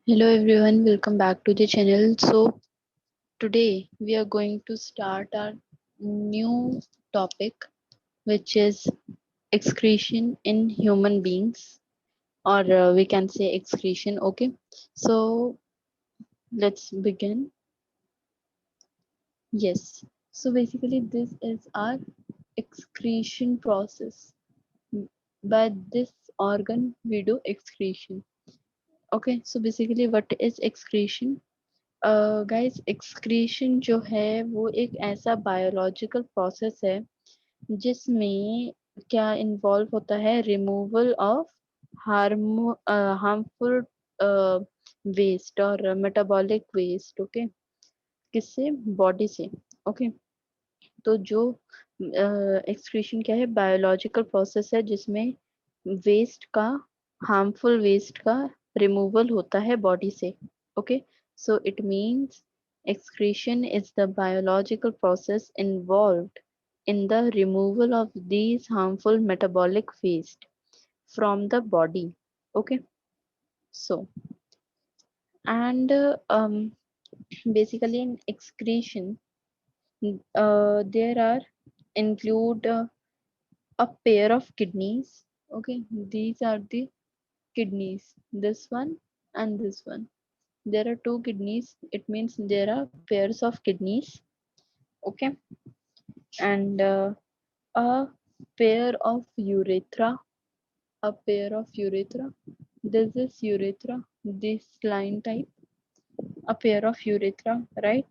Hello everyone, welcome back to the channel. So today we are going to start our new topic, which is excretion in human beings, or we can say excretion. Okay, so let's begin. Yes, so basically this is our excretion process. By this organ we do excretion. Okay, so basically what is excretion? Guys excretion जो है वो एक ऐसा biological process है जिसमें क्या involve होता है रिमूवल ऑफ हार्मफुल वेस्ट और मेटाबॉलिक वेस्ट। ओके, किससे? बॉडी से। ओके, तो जो एक्सक्रीशन क्या है? बायोलॉजिकल प्रोसेस है जिसमें वेस्ट का, हार्मफुल वेस्ट का रिमूवल होता है बॉडी से। Okay, so it means excretion is the biological process involved in the removal of these harmful metabolic waste from the body. Okay, so and basically in excretion there are include a pair of kidneys. Okay, these are the kidneys, this one and this one. There are two kidneys, it means there are pairs of kidneys. Okay, and a pair of urethra, a pair of urethra. This is urethra, this line type, a pair of urethra, right?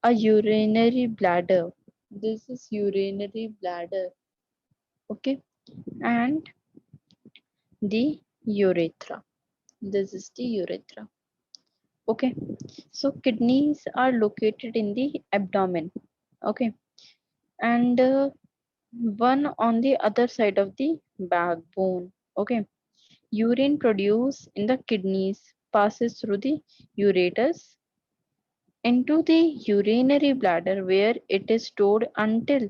A urinary bladder. This is urinary bladder. Okay, and the urethra. This is the urethra. Okay, so kidneys are located in the abdomen. Okay, and one on the other side of the backbone. Okay, urine produced in the kidneys passes through the ureters into the urinary bladder where it is stored until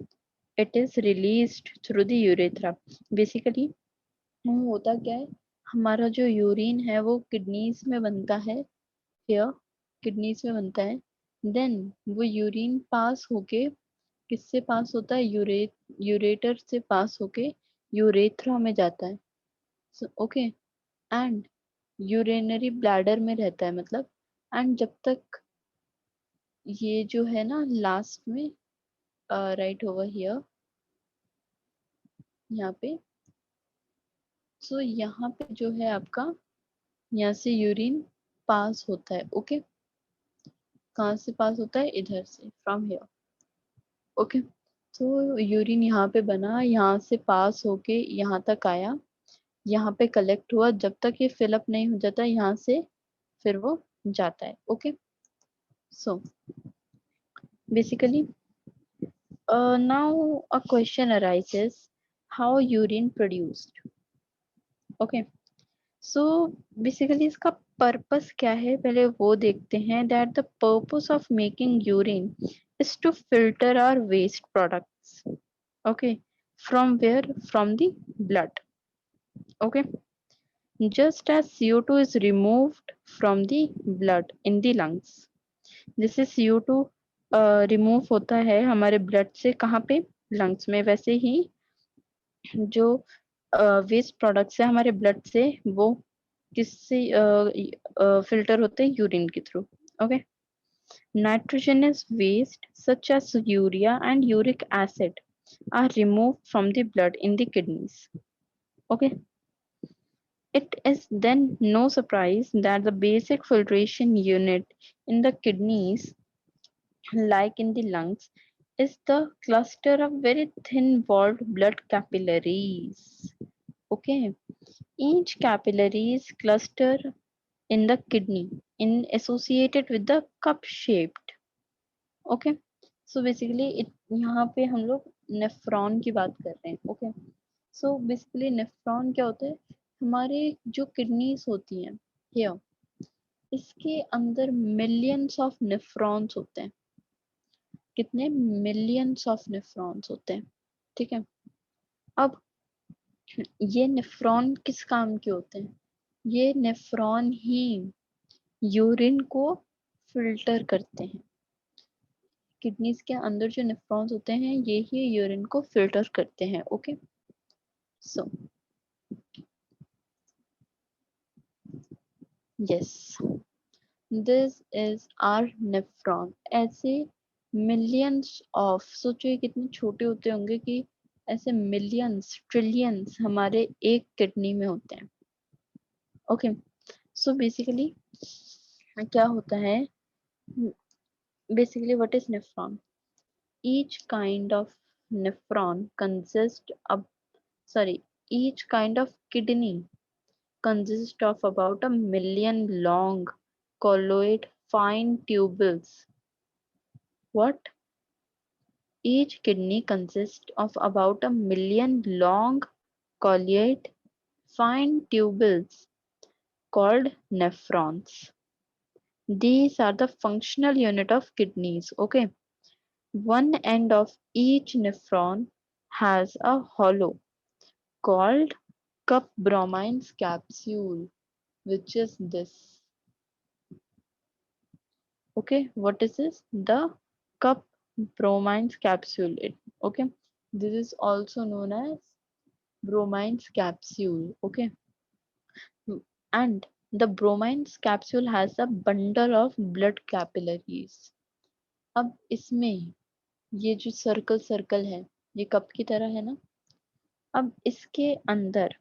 it is released through the urethra. Basically होता क्या है, हमारा जो urine है वो kidneys में बनता है, हियर किडनीज में बनता है, देन वो यूरिन पास होके किससे पास होता है? यूरेटर से पास होके यूरेथ्रा में जाता है। ओके, एंड यूरिनरी ब्लैडर में रहता है, मतलब एंड जब तक ये जो है ना लास्ट में राइट ओवर हियर, यहाँ पे, सो यहाँ पे जो है आपका, यहाँ से यूरिन पास होता है। ओके, कहाँ से पास होता है? इधर से, फ्रॉम हियर। ओके, तो यूरिन यहाँ पे बना, यहाँ से पास होके यहाँ तक आया, यहाँ पे कलेक्ट हुआ, जब तक ये फिलअप नहीं हो जाता यहाँ से फिर वो जाता है। Okay, so basically now a question arises, how urine produced? Okay, so basically इसका पर्पस क्या है पहले वो देखते हैं। That the purpose of making urine is to filter our waste products. Okay, from where? From the blood. Okay, just as CO2 is removed from the blood in the lungs, जैसे CO2 remove होता है हमारे blood से, कहाँ पे? Lungs में, वैसे ही जो वेस्ट प्रोडक्ट्स है हमारे ब्लड से वो किससे फिल्टर होते हैं? यूरिन के through. Okay, nitrogenous waste such as urea and uric acid are removed from the blood in the kidneys. Okay, it is then no surprise that the basic filtration unit in the kidneys, like in the lungs, is the cluster of very thin walled blood capillaries. Okay, each capillary is cluster in the kidney in associated with the cup shaped. Okay, so basically यहाँ पे हम लोग nephron की बात कर रहे हैं। Okay, so basically nephron क्या होता है? हमारे जो किडनीज होती हैं हियर, इसके अंदर मिलियंस ऑफ नेफ्रॉन्स होते हैं। कितने? मिलियंस ऑफ नेफ्रॉन्स होते हैं। ठीक है, अब ये नेफ्रॉन किस काम के होते हैं? ये नेफ्रॉन ही यूरिन को फिल्टर करते हैं। किडनीज के अंदर जो नेफ्रॉन्स होते हैं ये ही यूरिन को फिल्टर करते हैं। Okay, so yes, this is our nephron. ऐसे मिलियंस ऑफ, सोचो ये कितने छोटे होते होंगे कि ऐसे मिलियंस ट्रिलियंस हमारे एक किडनी में होते हैं। ओके, सो बेसिकली क्या होता है, basically what is nephron? Each kind of nephron consists of, sorry, each kind of kidney consists of about a million long colloid fine tubules. What? Each kidney consists of about a million long colloid fine tubules called nephrons. These are the functional unit of kidneys. Okay. One end of each nephron has a hollow called cup bromines capsule, which is this. Okay, what is this? The cup bromines capsule. Okay, this is also known as bromines capsule. Okay, and the bromines capsule has a bundle of blood capillaries. अब इसमें ये जो circle circle है ये cup की तरह है ना, अब इसके अंदर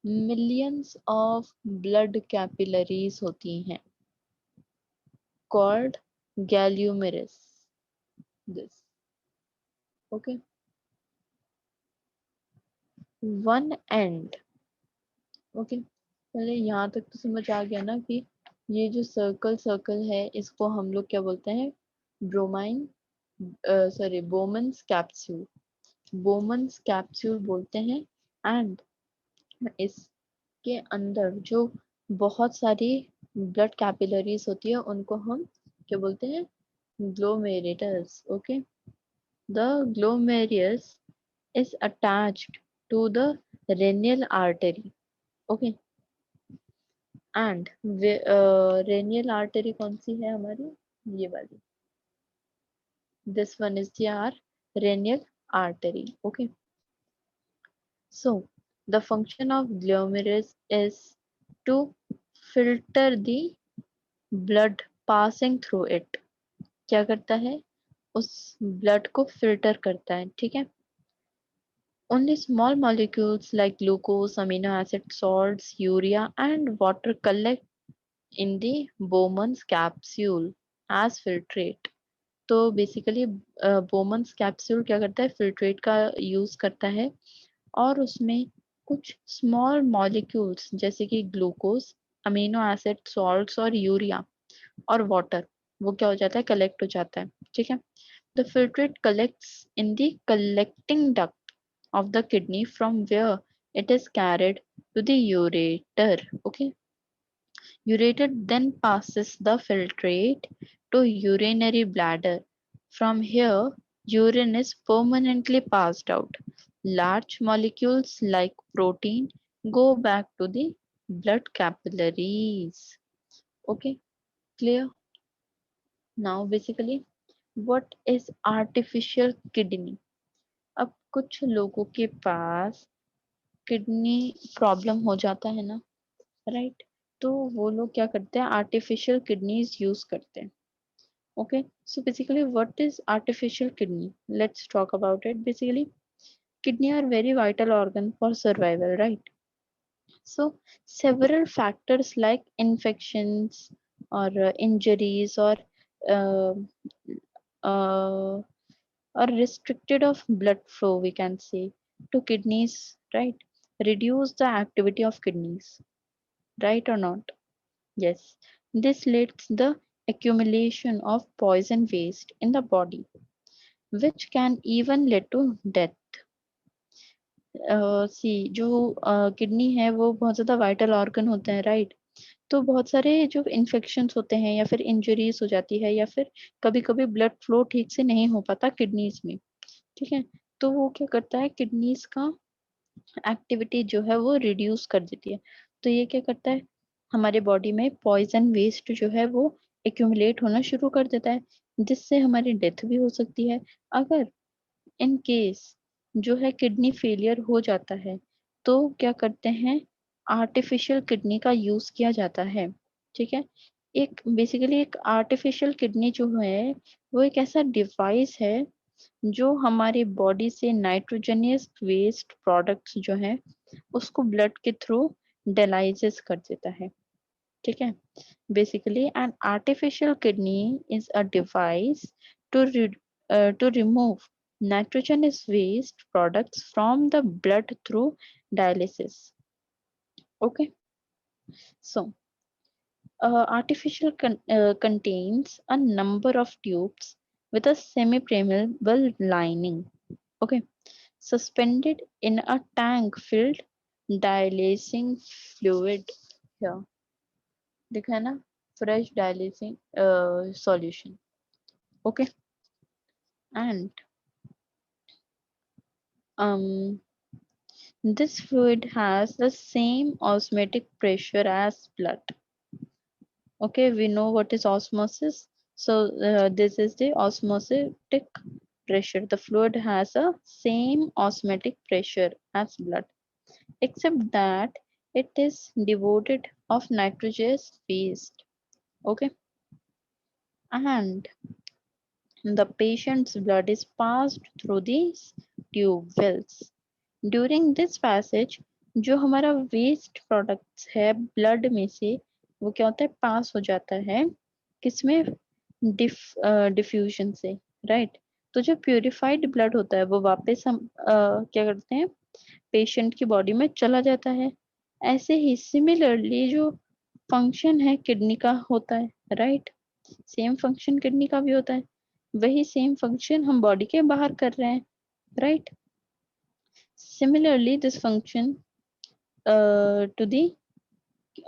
मिलियंस ऑफ ब्लड कैपिलरीज होती हैं called glomerulus, this. Okay, one end. Okay, पहले यहाँ तक तो समझ आ गया ना कि ये जो सर्कल सर्कल है इसको हम लोग क्या बोलते हैं, bromine, sorry Bowman's capsule, Bowman's capsule बोलते हैं। एंड इसके अंदर जो बहुत सारी ब्लड कैपिलरीज होती है उनको हम क्या बोलते हैं, glomerulus. Okay, the glomerulus is attached to the renal artery. Okay, and renal artery कौन सी है हमारी, ये वाली, this one is the our renal artery. Okay, so the function of glomerulus is to filter the blood passing through it. क्या करता है, उस blood को फिल्टर करता है। ठीक है, only small molecules like glucose, amino acid, salts, urea, and water collect in the Bowman's capsule as filtrate. तो बेसिकली बोमन्स कैप्सूल क्या करता है, फिल्ट्रेट का यूज करता है और उसमें कुछ स्मॉल मॉलिक्यूल्स जैसे कि ग्लूकोज, अमीनो एसिड, सॉल्ट्स और यूरिया और वाटर, वो क्या हो जाता है, कलेक्ट हो जाता है। ठीक है, the filtrate collects in the collecting duct of the kidney from where it is carried to the ureter. Okay, ureter then passes the filtrate to urinary bladder. From here, urine is permanently passed out. Large molecules like protein go back to the blood capillaries. Okay, clear? Now, basically, what is artificial kidney? अब कुछ लोगों के पास kidney problem हो जाता है ना, right, तो वो लोग क्या करते हैं, आर्टिफिशियल किडनीज यूज करते हैं। Okay, so basically what is artificial kidney, let's talk about it. Basically kidney are very vital organ for survival, right? So several factors like infections or injuries uh, uh, or restricted of blood flow, we can say, to kidneys, right, reduce the activity of kidneys, right or not? Yes, this leads the accumulation of poison waste in the body, which can even lead to death. सी जो kidney है वो बहुत ज्यादा vital organ होता है, right, तो बहुत सारे जो इन्फेक्शंस होते हैं या फिर इंजरीज हो जाती है या फिर कभी कभी ब्लड फ्लो ठीक से नहीं हो पाता किडनीज में। ठीक है, तो वो क्या करता है, किडनीज का एक्टिविटी जो है वो रिड्यूस कर देती है। तो ये क्या करता है, हमारे बॉडी में पॉइजन वेस्ट जो है वो एक्यूमुलेट होना शुरू कर देता है, जिससे हमारी डेथ भी हो सकती है। अगर इन केस जो है किडनी फेलियर हो जाता है, तो क्या करते हैं, आर्टिफिशियल किडनी का यूज किया जाता है। ठीक है, एक बेसिकली एक आर्टिफिशियल किडनी जो है वो एक ऐसा डिवाइस है जो हमारी बॉडी से नाइट्रोजनियस वेस्ट प्रोडक्ट्स जो है उसको ब्लड के थ्रू डायलाइसिस कर देता है। ठीक है, basically an artificial kidney is a device to to remove nitrogenous waste products from the blood through dialysis. Okay, so contains a number of tubes with a semi-permeable lining. Okay, suspended in a tank filled dialysing fluid here. देखा है ना, fresh dialysing solution. Okay, and um this fluid has the same osmotic pressure as blood. Okay, we know what is osmosis. So this is the osmotic pressure. The fluid has a same osmotic pressure as blood, except that it is devoid of nitrogenous waste. Okay, and the patient's blood is passed through these tube wells. During this passage जो हमारा waste products है blood में से, वो क्या होता है, पास हो जाता है किसमें, डिफ्यूजन से, राइट। तो जो प्यूरिफाइड ब्लड होता है वो वापस हम क्या करते हैं, पेशेंट की बॉडी में चला जाता है। ऐसे ही सिमिलरली जो फंक्शन है किडनी का होता है, राइट, सेम फंक्शन किडनी का भी होता है, वही सेम फंक्शन हम बॉडी के बाहर कर रहे हैं, right. Similarly, this function to the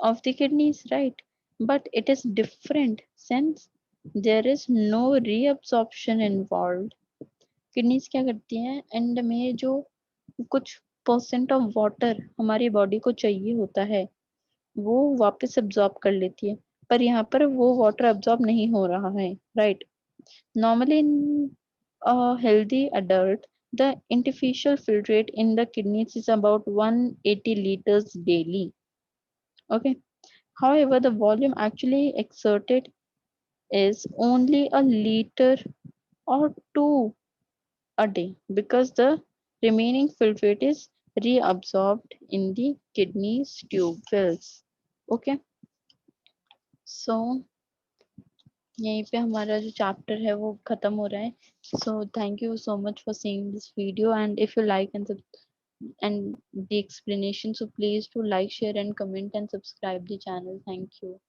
of the kidneys, right? But it is different since there is no reabsorption involved. Kidneys क्या करती हैं, एंड में जो कुछ परसेंट ऑफ वाटर हमारी बॉडी को चाहिए होता है वो वापस एब्जॉर्ब कर लेती है, पर यहाँ पर वो वाटर एब्जॉर्ब नहीं हो रहा है, right. Normally, in a healthy adult, the interfacial filtrate in the kidneys is about 180 liters daily. Okay. However, the volume actually exerted is only a liter or two a day because the remaining filtrate is reabsorbed in the kidneys tube wells. Okay. So यहीं पे हमारा जो chapter है वो खत्म हो रहा है। So thank you so much for seeing this video, and if you like and the explanation, so please do like, share and comment and subscribe the channel. Thank you.